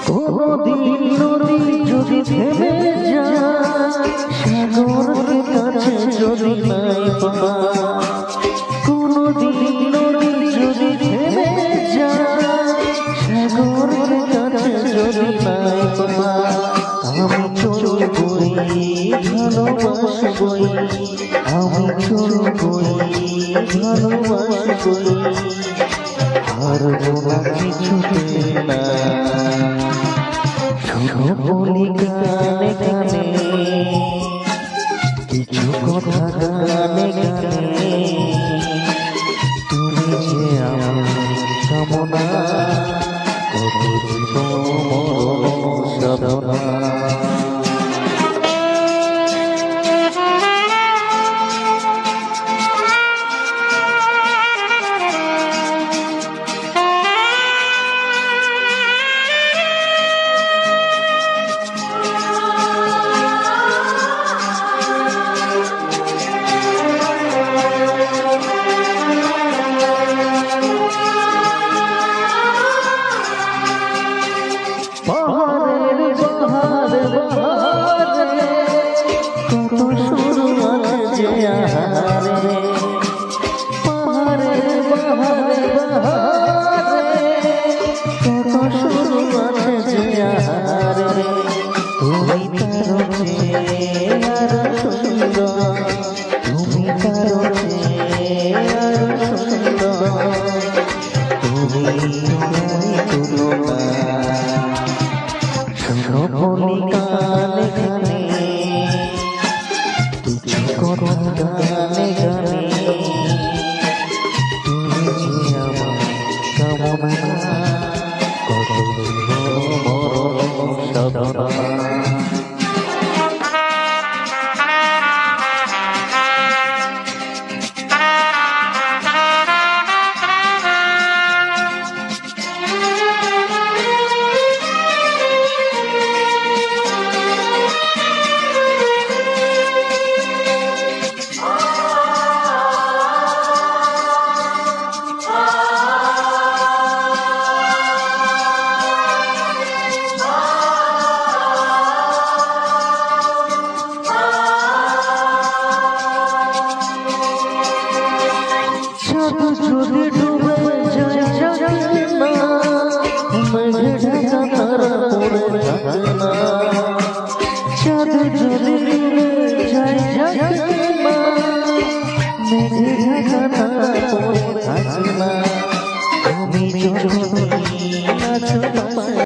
কোনদিন নদী যদি থেমে যায়, সাগরের কাছে যদি নাই পায়, কোনদিন নদী যদি থেমে যায়, সাগরের কাছে যদি নাই পায়, আমি চলবই ভালোবাসবই, আমি চলবই ভালোবাসবই, হারবো না কিছুতে না। শুধু বলি গানে গানে, কিছু কথা গানে গানে, তুমি যে আমার কামনা, কত জীবন মরণ সাধনা। বাহারে বাহারে বাহারে, কত শুরু আছে যে আহারে, বাহারে বাহারে বাহারে, কত শুরু আছে যে আহারে, তুমি তার চেয়ে আর সুন্দর, তুমি তার চেয়ে আর সুন্দর, তুমি তুলনা। বলি গানে গানে, কিছু কথা গানে গানে, তুমি যে আমার কামনা, কত মরণ সাধনা। যদি ডুবে যায় জানি না, মেঘে ঢাকা তারা পড়ে থাকে